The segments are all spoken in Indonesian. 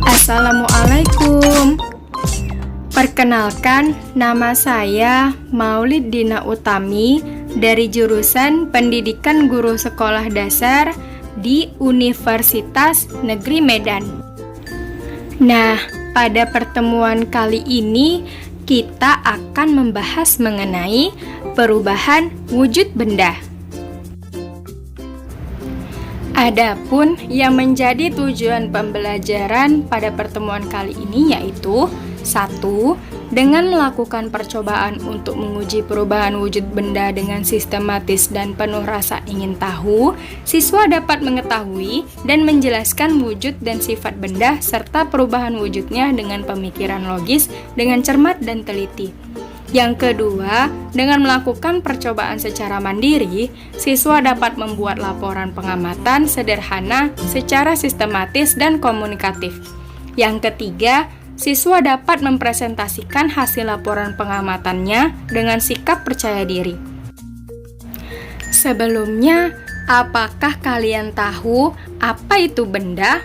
Assalamualaikum. Perkenalkan, nama saya Maulid Dina Utami dari jurusan Pendidikan Guru Sekolah Dasar di Universitas Negeri Medan. Nah, pada pertemuan kali ini kita akan membahas mengenai perubahan wujud benda. Adapun yang menjadi tujuan pembelajaran pada pertemuan kali ini yaitu 1. Dengan melakukan percobaan untuk menguji perubahan wujud benda dengan sistematis dan penuh rasa ingin tahu, siswa dapat mengetahui dan menjelaskan wujud dan sifat benda serta perubahan wujudnya dengan pemikiran logis dengan cermat dan teliti. Yang kedua, dengan melakukan percobaan secara mandiri, siswa dapat membuat laporan pengamatan sederhana secara sistematis dan komunikatif. Yang ketiga, siswa dapat mempresentasikan hasil laporan pengamatannya dengan sikap percaya diri. Sebelumnya, apakah kalian tahu apa itu benda?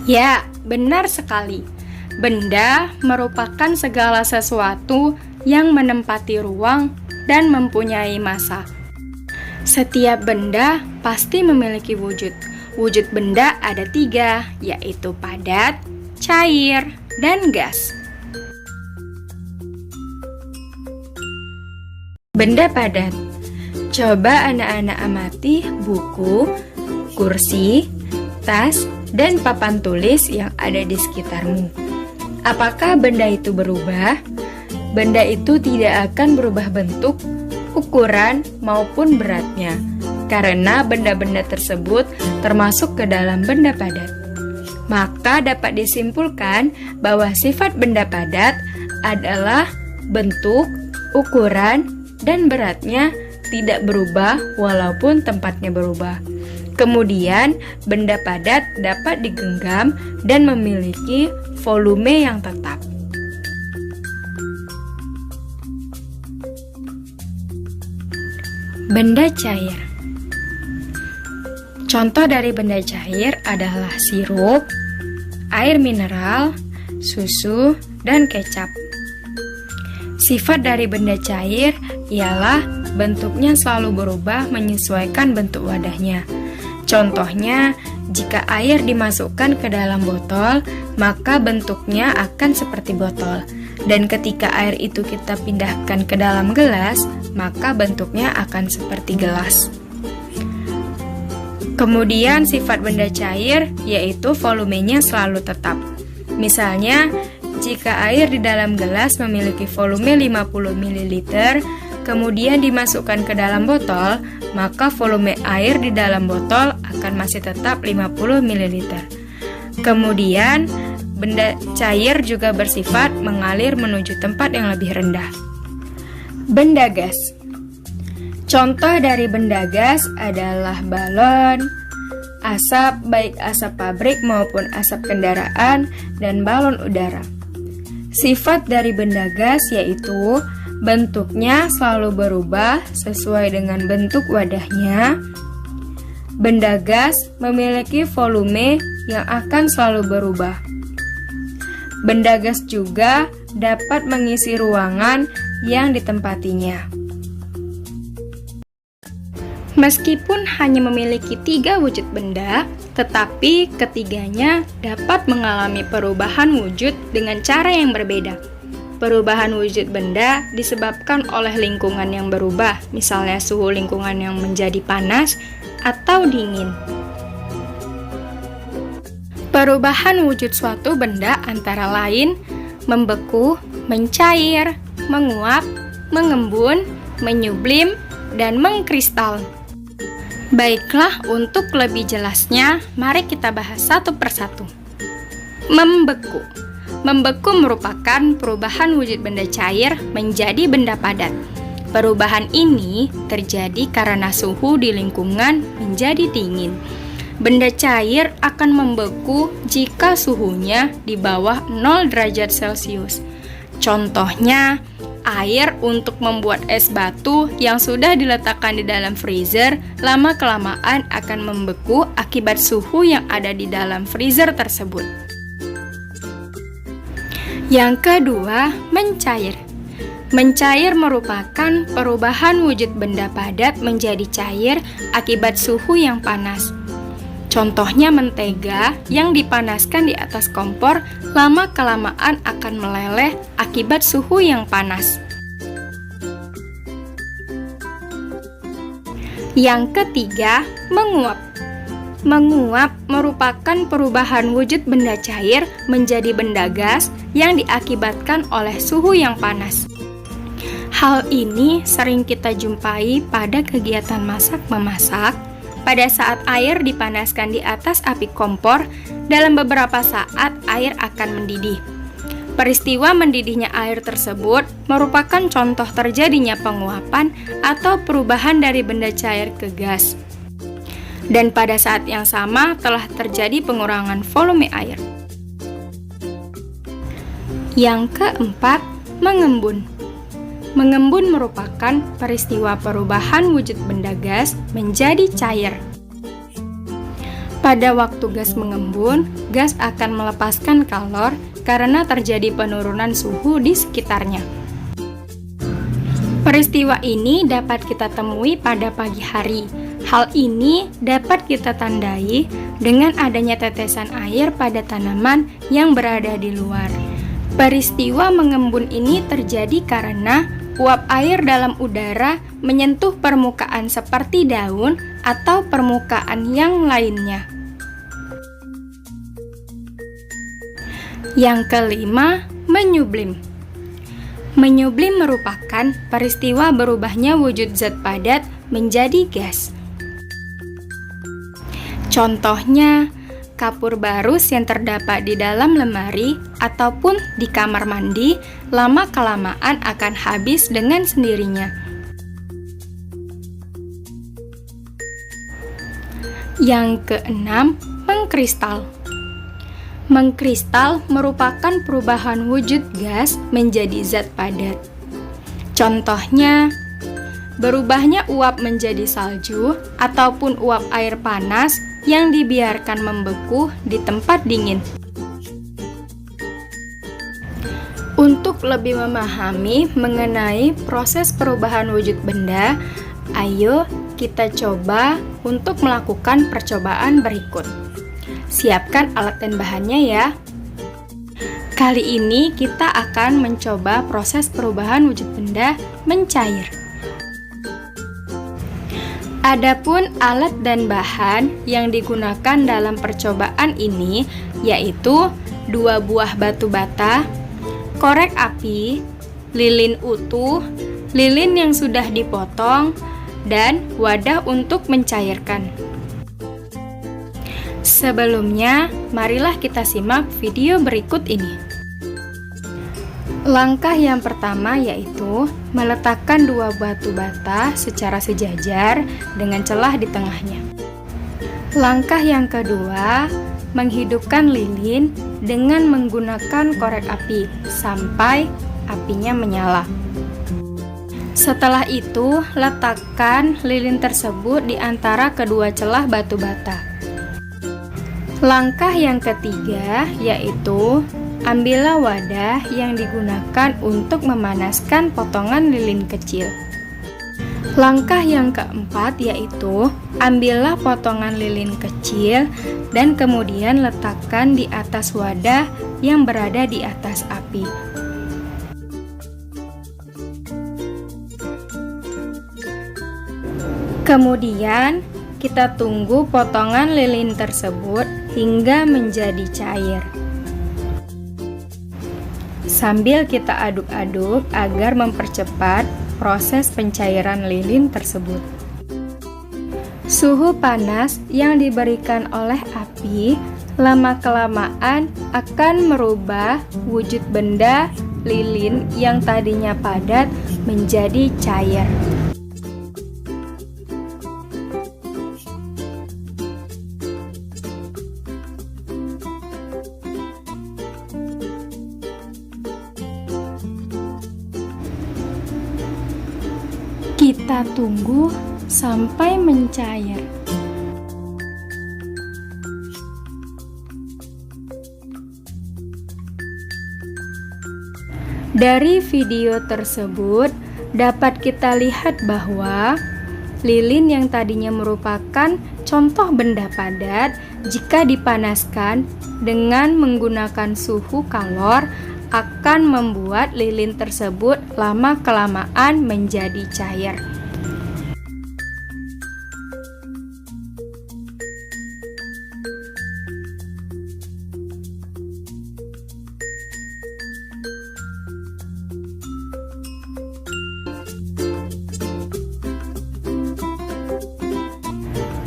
Ya, benar sekali. Benda merupakan segala sesuatu yang menempati ruang dan mempunyai massa. Setiap benda pasti memiliki wujud. Wujud benda ada 3, yaitu padat, cair, dan gas. Benda padat. Coba anak-anak amati buku, kursi, tas, dan papan tulis yang ada di sekitarmu. Apakah benda itu berubah? Benda itu tidak akan berubah bentuk, ukuran, maupun beratnya, karena benda-benda tersebut termasuk ke dalam benda padat. Maka dapat disimpulkan bahwa sifat benda padat adalah bentuk, ukuran, dan beratnya tidak berubah walaupun tempatnya berubah. Kemudian, benda padat dapat digenggam dan memiliki volume yang tetap. Benda cair. Contoh dari benda cair adalah sirup, air mineral, susu, dan kecap. Sifat dari benda cair ialah bentuknya selalu berubah menyesuaikan bentuk wadahnya. Contohnya, jika air dimasukkan ke dalam botol, maka bentuknya akan seperti botol. Dan ketika air itu kita pindahkan ke dalam gelas, maka bentuknya akan seperti gelas. Kemudian sifat benda cair yaitu volumenya selalu tetap. Misalnya, jika air di dalam gelas memiliki volume 50 ml, kemudian dimasukkan ke dalam botol, maka volume air di dalam botol akan masih tetap 50 ml. Kemudian, benda cair juga bersifat mengalir menuju tempat yang lebih rendah. Benda gas. Contoh dari benda gas adalah balon, asap baik asap pabrik maupun asap kendaraan, dan balon udara. Sifat dari benda gas yaitu bentuknya selalu berubah sesuai dengan bentuk wadahnya. Benda gas memiliki volume yang akan selalu berubah. Benda gas juga dapat mengisi ruangan yang ditempatinya. Meskipun hanya memiliki 3 wujud benda, tetapi ketiganya dapat mengalami perubahan wujud dengan cara yang berbeda. Perubahan wujud benda disebabkan oleh lingkungan yang berubah, misalnya suhu lingkungan yang menjadi panas atau dingin. Perubahan wujud suatu benda antara lain membeku, mencair, menguap, mengembun, menyublim, dan mengkristal. Baiklah, untuk lebih jelasnya, mari kita bahas satu persatu. Membeku. Membeku merupakan perubahan wujud benda cair menjadi benda padat. Perubahan ini terjadi karena suhu di lingkungan menjadi dingin. Benda cair akan membeku jika suhunya di bawah 0 derajat Celcius. Contohnya, air untuk membuat es batu yang sudah diletakkan di dalam freezer lama-kelamaan akan membeku akibat suhu yang ada di dalam freezer tersebut. Yang kedua, mencair. Mencair merupakan perubahan wujud benda padat menjadi cair akibat suhu yang panas. Contohnya mentega yang dipanaskan di atas kompor lama-kelamaan akan meleleh akibat suhu yang panas. Yang ketiga, menguap. Menguap merupakan perubahan wujud benda cair menjadi benda gas yang diakibatkan oleh suhu yang panas. Hal ini sering kita jumpai pada kegiatan masak-memasak. Pada saat air dipanaskan di atas api kompor, dalam beberapa saat air akan mendidih. Peristiwa mendidihnya air tersebut merupakan contoh terjadinya penguapan atau perubahan dari benda cair ke gas. Dan pada saat yang sama telah terjadi pengurangan volume air. Yang keempat, mengembun. Mengembun merupakan peristiwa perubahan wujud benda gas menjadi cair. Pada waktu gas mengembun, gas akan melepaskan kalor karena terjadi penurunan suhu di sekitarnya. Peristiwa ini dapat kita temui pada pagi hari. Hal ini dapat kita tandai dengan adanya tetesan air pada tanaman yang berada di luar. Peristiwa mengembun ini terjadi karena uap air dalam udara menyentuh permukaan seperti daun atau permukaan yang lainnya. Yang kelima, menyublim. Menyublim merupakan peristiwa berubahnya wujud zat padat menjadi gas. Contohnya, kapur barus yang terdapat di dalam lemari ataupun di kamar mandi lama-kelamaan akan habis dengan sendirinya. Yang keenam, mengkristal. Mengkristal merupakan perubahan wujud gas menjadi zat padat. Contohnya, berubahnya uap menjadi salju ataupun uap air panas yang dibiarkan membeku di tempat dingin. Untuk lebih memahami mengenai proses perubahan wujud benda, ayo kita coba untuk melakukan percobaan berikut. Siapkan alat dan bahannya ya. Kali ini kita akan mencoba proses perubahan wujud benda mencair. Adapun alat dan bahan yang digunakan dalam percobaan ini yaitu 2 buah batu bata, korek api, lilin utuh, lilin yang sudah dipotong, dan wadah untuk mencairkan. Sebelumnya, marilah kita simak video berikut ini. Langkah yang pertama yaitu meletakkan 2 batu bata secara sejajar dengan celah di tengahnya. Langkah yang kedua, menghidupkan lilin dengan menggunakan korek api sampai apinya menyala. Setelah itu, letakkan lilin tersebut di antara kedua celah batu bata. Langkah yang ketiga yaitu ambillah wadah yang digunakan untuk memanaskan potongan lilin kecil. Langkah yang keempat yaitu ambillah potongan lilin kecil dan kemudian letakkan di atas wadah yang berada di atas api. Kemudian kita tunggu potongan lilin tersebut hingga menjadi cair. Sambil kita aduk-aduk agar mempercepat proses pencairan lilin tersebut. Suhu panas yang diberikan oleh api lama-kelamaan akan merubah wujud benda lilin yang tadinya padat menjadi cair. Kita tunggu sampai mencair. Dari video tersebut dapat kita lihat bahwa lilin yang tadinya merupakan contoh benda padat, jika dipanaskan dengan menggunakan suhu kalor akan membuat lilin tersebut lama-kelamaan menjadi cair.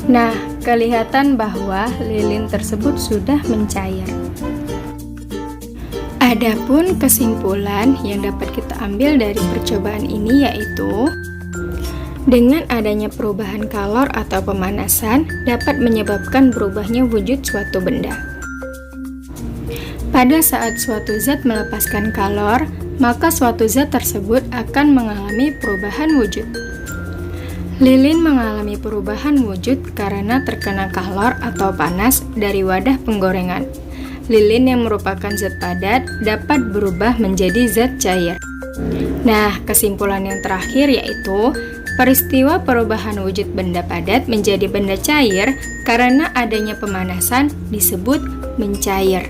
Nah, kelihatan bahwa lilin tersebut sudah mencair. Adapun kesimpulan yang dapat kita ambil dari percobaan ini yaitu dengan adanya perubahan kalor atau pemanasan dapat menyebabkan berubahnya wujud suatu benda. Pada saat suatu zat melepaskan kalor, maka suatu zat tersebut akan mengalami perubahan wujud. Lilin mengalami perubahan wujud karena terkena kalor atau panas dari wadah penggorengan. Lilin yang merupakan zat padat dapat berubah menjadi zat cair. Nah, kesimpulan yang terakhir yaitu peristiwa perubahan wujud benda padat menjadi benda cair karena adanya pemanasan disebut mencair.